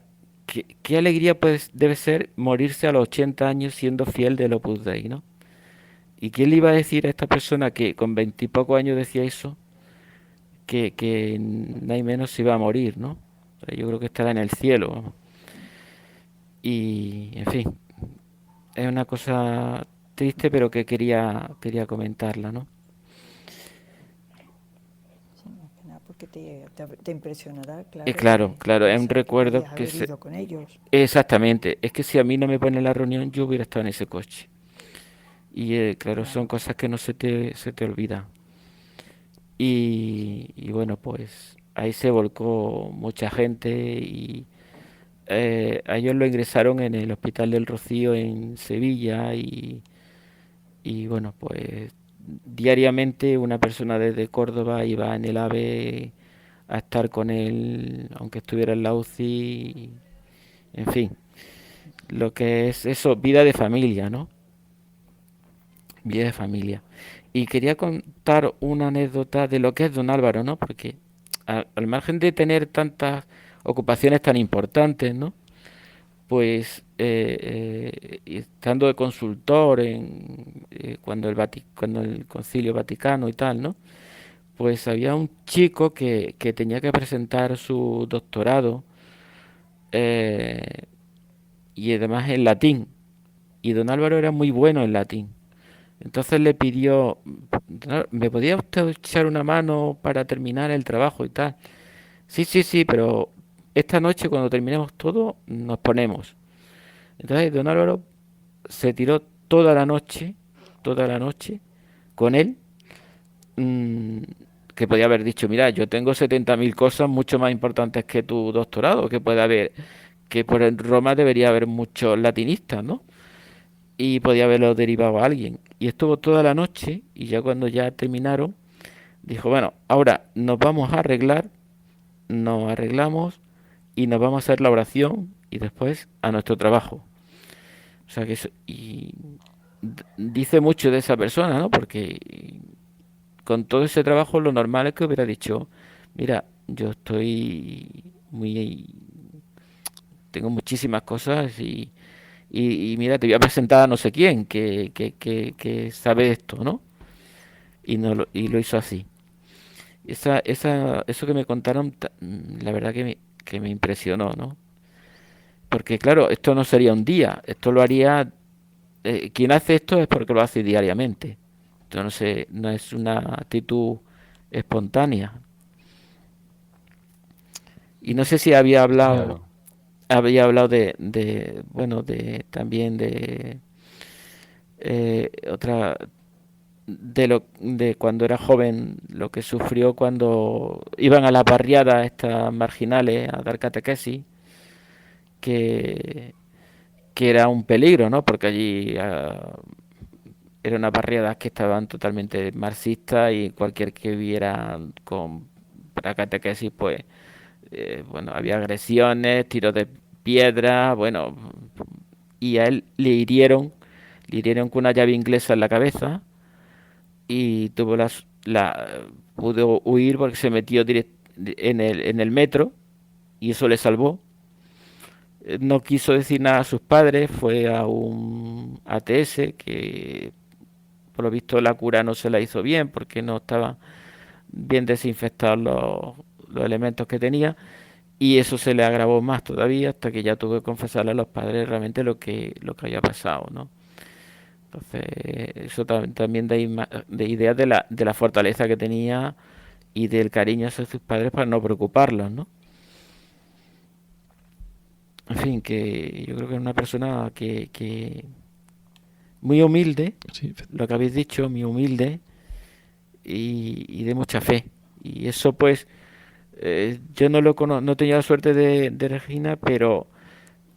qué alegría pues debe ser morirse a los 80 años siendo fiel del Opus Dei, ¿no? ¿Y quién le iba a decir a esta persona que con 20 y pocos años decía eso, que nadie menos se iba a morir, ¿no? O sea, yo creo que estará en el cielo, vamos. Y, en fin, es una cosa triste, pero que quería comentarla, ¿no? sí, más que nada porque te impresionará, Y claro, claro, claro, es un pensar que recuerdo podías haber ido con ellos. Exactamente, es que si a mí no me ponen la reunión, yo hubiera estado en ese coche. Y claro, son Claro, cosas que no se te olvidan. Y bueno, pues ahí se volcó mucha gente y a ellos lo ingresaron en el Hospital del Rocío en Sevilla y bueno, pues diariamente una persona desde Córdoba iba en el AVE a estar con él, aunque estuviera en la UCI, en fin, lo que es eso, vida de familia, ¿no? Vida de familia. Y quería contar una anécdota de lo que es don Álvaro, ¿no? Porque al margen de tener tantas ocupaciones tan importantes, ¿no? Pues y estando de consultor cuando cuando el Concilio Vaticano y tal, ¿no? Pues había un chico que tenía que presentar su doctorado eh, y además en latín. Y don Álvaro era muy bueno en latín. Entonces le pidió, ¿me podía usted echar una mano para terminar el trabajo y tal? Sí, sí, sí, pero esta noche cuando terminemos todo nos ponemos. Entonces don Álvaro se tiró toda la noche con él, mm, que podía haber dicho, mira, yo tengo 70.000 cosas mucho más importantes que tu doctorado, que puede haber, que por en Roma debería haber muchos latinistas, ¿no? Y podía haberlo derivado a alguien. Y estuvo toda la noche y ya cuando ya terminaron, dijo, bueno, ahora nos vamos a arreglar, nos arreglamos y nos vamos a hacer la oración y después a nuestro trabajo. O sea que dice mucho de esa persona, ¿no? Porque con todo ese trabajo lo normal es que hubiera dicho, mira, yo tengo muchísimas cosas y mira, te voy a presentar a no sé quién que sabe esto, ¿no? Y lo hizo así. Eso que me contaron, la verdad que me impresionó, ¿no? Porque claro, esto no sería un día, esto lo haría, quien hace esto es porque lo hace diariamente. Esto no es una actitud espontánea. Y no sé si Claro. había hablado bueno, también de otra, de cuando era joven, lo que sufrió cuando iban a las barriadas estas marginales a dar catequesis, que, que era un peligro, ¿no? Porque allí eran unas barriadas que estaban totalmente marxistas y cualquier que viera para catequesis, pues, bueno, había agresiones, tiros de piedra, bueno, y a él le hirieron con una llave inglesa en la cabeza y pudo huir porque se metió en el metro y eso le salvó. No quiso decir nada a sus padres, fue a un ATS que por lo visto la cura no se la hizo bien porque no estaban bien desinfectados los elementos que tenía y eso se le agravó más todavía hasta que ya tuvo que confesarle a los padres realmente lo que había pasado, ¿no? Entonces, eso también de ideas de la fortaleza que tenía y del cariño hacia sus padres para no preocuparlos, ¿no? En fin, que yo creo que es una persona que muy humilde, Sí, lo que habéis dicho, muy humilde y de mucha fe. Y eso pues, yo no he tenido la suerte de Regina, pero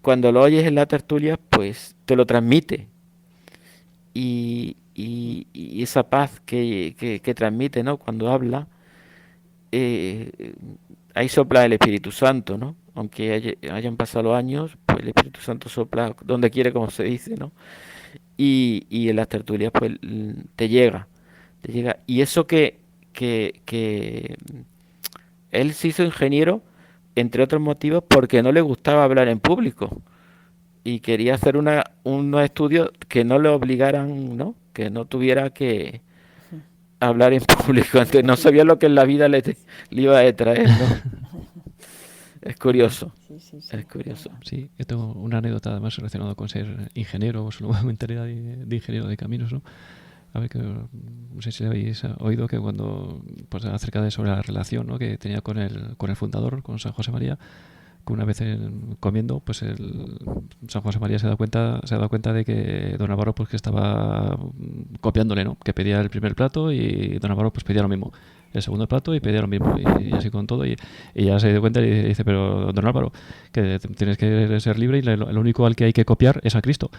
cuando lo oyes en la tertulia, pues te lo transmite. Y esa paz que transmite, ¿no? Cuando habla, eh, ahí sopla el Espíritu Santo, ¿no? Aunque hayan pasado los años, pues el Espíritu Santo sopla donde quiere, como se dice, ¿no? Y en las tertulias, pues te llega, te llega. Y eso que él se hizo ingeniero, entre otros motivos, porque no le gustaba hablar en público y quería hacer unos estudios que no le obligaran, ¿no? Que no tuviera que hablar en público. Entonces no sabía lo que en la vida le iba a traer, ¿no? Es curioso, Sí, sí, es sí, curioso. verdad. sí, yo tengo una anécdota además relacionada con ser ingeniero, pues luego me enteré de ingeniero de caminos, ¿no? A ver, que no sé si habéis oído que cuando, pues acerca de sobre la relación, ¿no? Que tenía con el fundador, con San José María, que una vez comiendo, pues el San José María se ha dado cuenta de que don Álvaro pues que estaba copiándole, ¿no? Que pedía el primer plato y don Álvaro pues pedía lo mismo, el segundo plato y pedía lo mismo y así con todo y ya se dio cuenta y dice, pero don Álvaro, que tienes que ser libre y el único al que hay que copiar es a Cristo.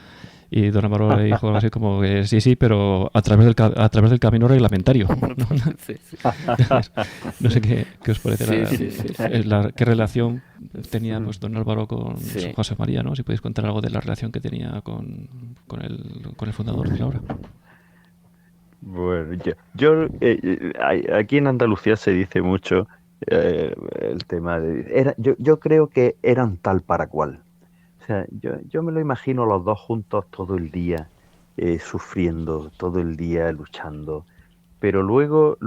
Y don Álvaro le dijo algo así como que sí, sí, pero a través del camino reglamentario. ¿No? Sí, sí, No sé qué os parece sí, sí, sí, sí. qué relación tenía pues don Álvaro con San Sí. José María, ¿no? Si podéis contar algo de la relación que tenía con el fundador de la obra. Bueno, aquí en Andalucía se dice mucho el tema yo creo que eran tal para cual. O sea, yo me lo imagino los dos juntos todo el día, sufriendo, todo el día luchando. Pero luego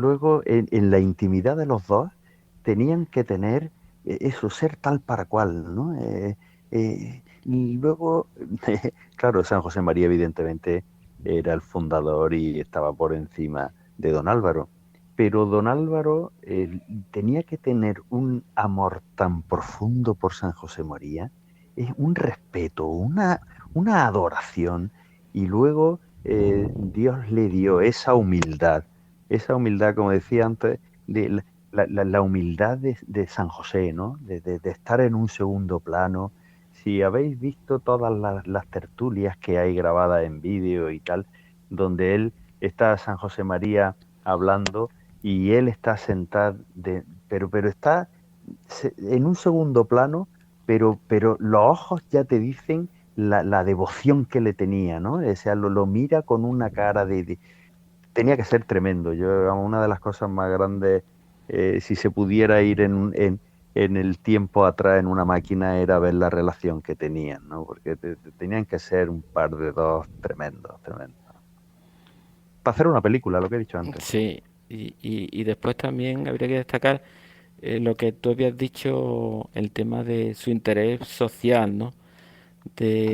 en la intimidad de los dos tenían que tener eso, ser tal para cual, ¿no? Y luego, claro, San José María evidentemente era el fundador y estaba por encima de don Álvaro. Pero don Álvaro tenía que tener un amor tan profundo por San José María, un respeto, una adoración, y luego Dios le dio esa humildad, como decía antes, de la humildad de San José, ¿no? De estar en un segundo plano. Si habéis visto todas las tertulias que hay grabadas en vídeo y tal, donde él está San José María hablando y él está sentado, pero está en un segundo plano pero los ojos ya te dicen la devoción que le tenía, ¿no? O sea, lo mira con una cara tenía que ser tremendo. Yo, una de las cosas más grandes, si se pudiera ir en el tiempo atrás en una máquina, era ver la relación que tenían, ¿no? Porque tenían que ser un par de dos tremendos, tremendos. Para hacer una película, lo que he dicho antes. Sí, y después también habría que destacar lo que tú habías dicho, el tema de su interés social, ¿no?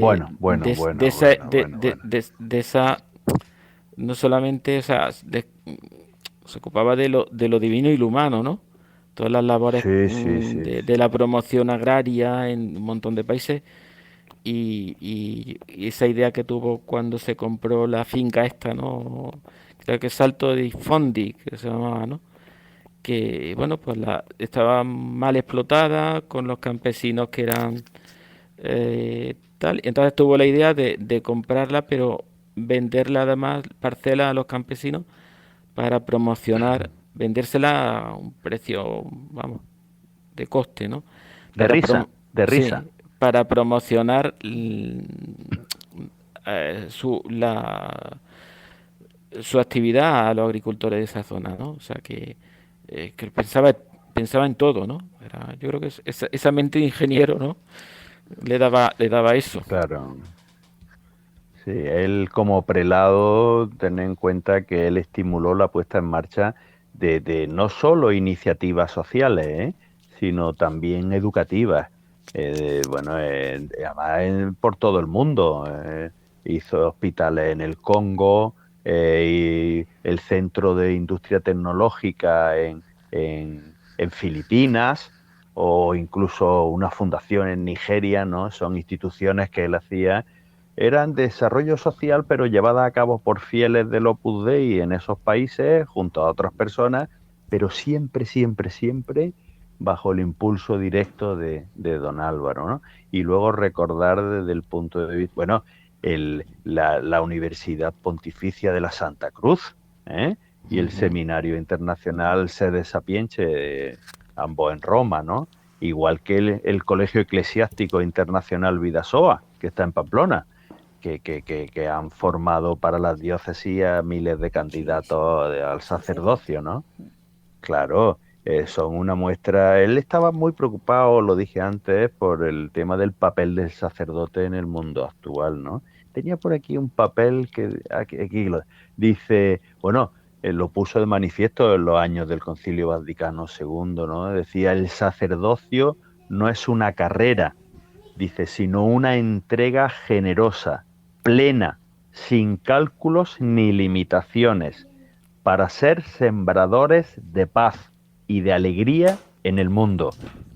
Bueno, bueno, De bueno, esa, bueno, bueno, bueno. de esa, no solamente, o sea, se ocupaba de lo divino y lo humano, ¿no? Todas las labores Sí, sí, sí, de sí. la promoción agraria en un montón de países y esa idea que tuvo cuando se compró la finca esta, ¿no? Creo que Salto de Fondi, que se llamaba, ¿no? Que, bueno, pues estaba mal explotada con los campesinos que eran tal. Entonces tuvo la idea de comprarla, pero venderla además parcela a los campesinos para promocionar, vendérsela a un precio, vamos, de coste, ¿no? De Para risa, de risa. sí, para promocionar su actividad a los agricultores de esa zona, ¿no? O sea que pensaba en todo, ¿no? Yo creo que esa mente de ingeniero, ¿no? Le daba eso. Claro. Sí, él como prelado, ten en cuenta que él estimuló la puesta en marcha de no solo iniciativas sociales, sino también educativas. Bueno, además por todo el mundo. Hizo hospitales en el Congo, y el Centro de Industria Tecnológica en Filipinas, o incluso una fundación en Nigeria, ¿no? Son instituciones que él hacía, eran desarrollo social, pero llevada a cabo por fieles del Opus Dei en esos países, junto a otras personas, pero siempre, siempre, siempre bajo el impulso directo de don Álvaro, ¿no? Y luego recordar desde el punto de vista, bueno, la Universidad Pontificia de la Santa Cruz, ¿eh? Y el Ujú. Seminario Internacional Sede Sapiense, ambos en Roma, ¿no? Igual que el Colegio Eclesiástico Internacional Vidasoa, que está en Pamplona, que han formado para las diócesis a miles de Sí, sí, candidatos al sacerdote. sacerdocio, ¿no? Claro, son una muestra. Él estaba muy preocupado, lo dije antes, por el tema del papel del sacerdote en el mundo actual, ¿no? Tenía por aquí un papel que aquí dice, bueno, lo puso de manifiesto en los años del Concilio Vaticano II, ¿no? Decía, el sacerdocio no es una carrera, dice, sino una entrega generosa, plena, sin cálculos ni limitaciones, para ser sembradores de paz y de alegría en el mundo,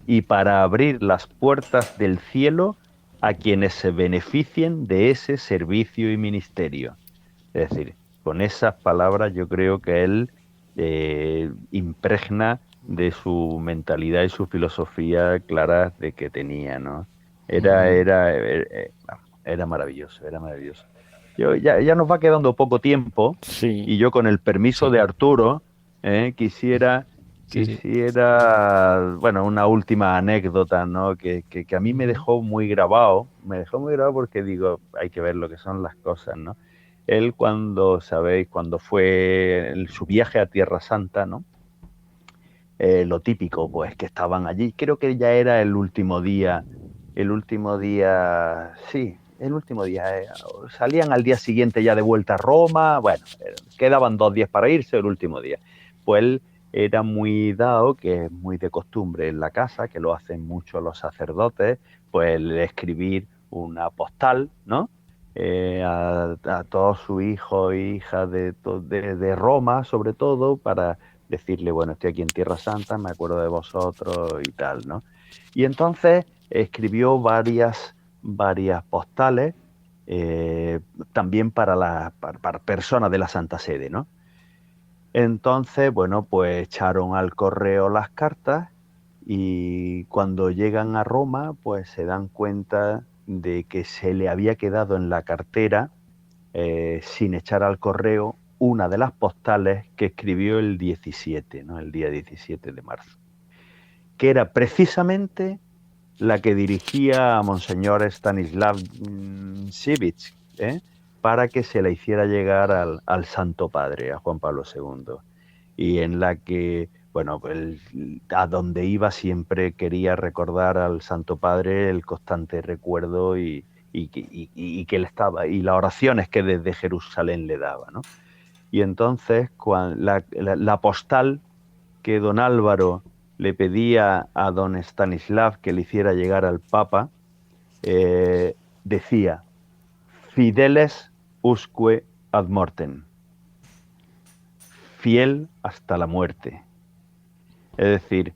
y para abrir las puertas del cielo a quienes se beneficien de ese servicio y ministerio. Es decir, con esas palabras yo creo que él impregna de su mentalidad y su filosofía claras de que tenía, ¿no? Ujú. Era maravilloso, era maravilloso. Ya nos va quedando poco tiempo, Sí, y yo, con el permiso Sí, de Arturo, quisiera, sí, sí. bueno, una última anécdota, ¿no? Que a mí Ujú. me dejó muy grabado, porque digo, hay que ver lo que son las cosas, ¿no? Él, cuando, sabéis, cuando fue su viaje a Tierra Santa, ¿no? Lo típico, pues, que estaban allí. Creo que ya era sí, el último día. Salían al día siguiente ya de vuelta a Roma. Bueno, quedaban 2 días para irse, el último día. Pues él era muy dado, que es muy de costumbre en la casa, que lo hacen mucho los sacerdotes, pues el escribir una postal, ¿no? A todos sus hijos e hijas de Roma, sobre todo, para decirle, bueno, estoy aquí en Tierra Santa, me acuerdo de vosotros y tal, ¿no? Y entonces escribió varias postales, eh, también para personas de la Santa Sede, ¿no? Entonces, bueno, pues echaron al correo las cartas, y cuando llegan a Roma, pues se dan cuenta de que se le había quedado en la cartera, sin echar al correo, una de las postales que escribió el 17, ¿no? El día 17 de marzo, que era precisamente la que dirigía a Monseñor Stanislav Sivich, para que se la hiciera llegar al Santo Padre, a Juan Pablo II, y en la que, bueno, a donde iba siempre quería recordar al Santo Padre el constante recuerdo y que él estaba, y las oraciones que desde Jerusalén le daba, ¿no? Y entonces la postal que don Álvaro le pedía a don Stanislav que le hiciera llegar al Papa, decía: Fideles usque ad mortem, fiel hasta la muerte. Es decir,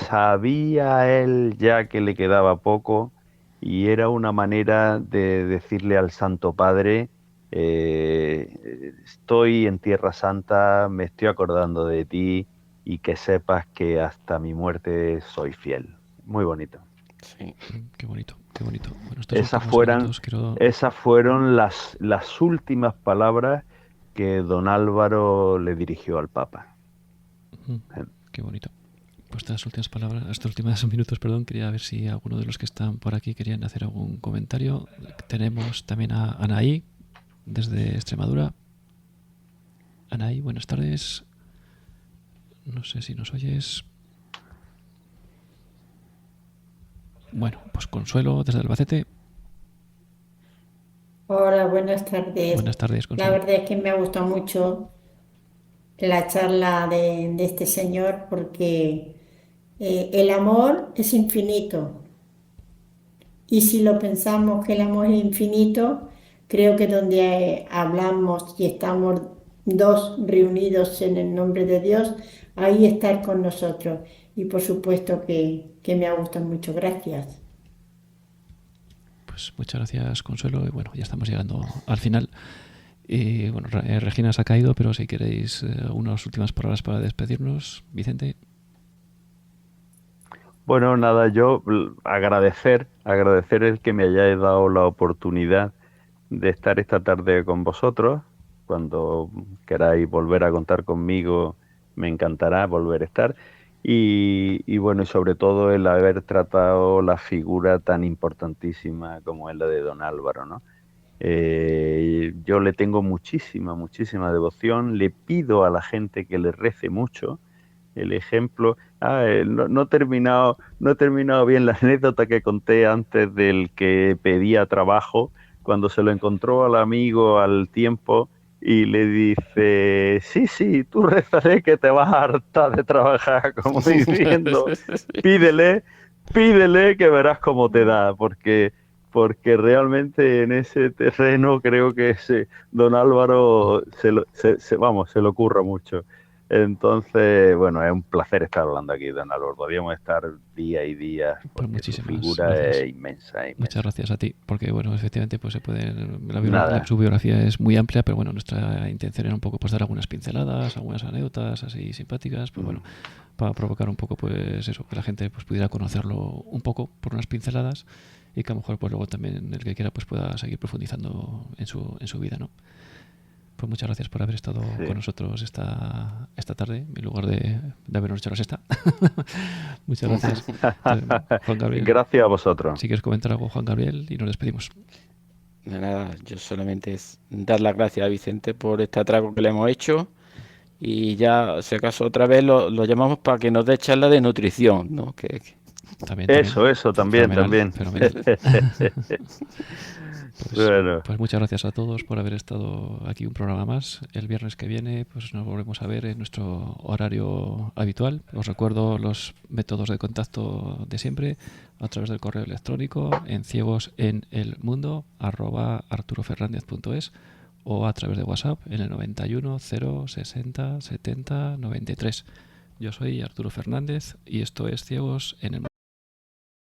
sabía él ya que le quedaba poco, y era una manera de decirle al Santo Padre: estoy en Tierra Santa, me estoy acordando de ti, y que sepas que hasta mi muerte soy fiel. Muy bonito. Sí. Qué bonito, qué bonito. Bueno, estos últimos minutos esas fueron las últimas palabras que don Álvaro le dirigió al Papa. Qué bonito. Pues estas últimas palabras, estos últimos minutos, perdón, quería ver si alguno de los que están por aquí querían hacer algún comentario. Tenemos también a Anaí, desde Extremadura. Anaí, buenas tardes. No sé si nos oyes. Bueno, pues Consuelo, desde Albacete. Hola, buenas tardes. Buenas tardes, Consuelo. La verdad es que me ha gustado mucho la charla de este señor, porque el amor es infinito. Y si lo pensamos que el amor es infinito, creo que donde hablamos y estamos dos reunidos en el nombre de Dios, ahí está Él con nosotros. Y por supuesto que me ha gustado mucho. Gracias. Pues muchas gracias, Consuelo. Y bueno, ya estamos llegando al final. Y bueno, Regina se ha caído, pero si queréis unas últimas palabras para despedirnos, Vicente. Bueno, nada, yo agradecer el que me hayáis dado la oportunidad de estar esta tarde con vosotros. Cuando queráis volver a contar conmigo, me encantará volver a estar. Y bueno, y sobre todo el haber tratado la figura tan importantísima como es la de don Álvaro, ¿no? Yo le tengo muchísima devoción. Le pido a la gente que le rece mucho. El ejemplo, no he terminado bien la anécdota que conté antes del que pedía trabajo, cuando se lo encontró al amigo al tiempo y le dice: sí, tú rezaré que te vas a hartar de trabajar, como diciendo, pídele que verás cómo te da, porque realmente en ese terreno creo que don Álvaro se lo curra mucho. Entonces, bueno, es un placer estar hablando aquí, don Álvaro. Podríamos estar día y día, porque Pues su muchísimas figura gracias. es inmensa. Muchas gracias a ti, porque bueno, efectivamente pues se puede, su biografía es muy amplia, pero bueno, nuestra intención era un poco pues dar algunas pinceladas, algunas anécdotas así simpáticas, pues bueno, para provocar un poco pues eso, que la gente pues pudiera conocerlo un poco por unas pinceladas, y que a lo mejor pues luego también el que quiera pues pueda seguir profundizando en su vida, ¿no? Pues muchas gracias por haber estado con nosotros esta tarde, en lugar de habernos hecho la siesta. Muchas gracias. Juan Gabriel. Gracias a vosotros. Si quieres comentar algo, Juan Gabriel, y nos despedimos. Nada, yo solamente es dar las gracias a Vicente por este atraco que le hemos hecho, y ya, si acaso otra vez lo llamamos para que nos dé charla de nutrición, ¿no? También. Eso, también. Fenomenal. Bueno. Pues muchas gracias a todos por haber estado aquí un programa más. El viernes que viene pues nos volvemos a ver en nuestro horario habitual. Os recuerdo los métodos de contacto de siempre: a través del correo electrónico en ciegosenelmundo@arturofernandez.es, o a través de WhatsApp en el 91 0 60 70 93. Yo soy Arturo Fernández y esto es Ciegos en el Mundo.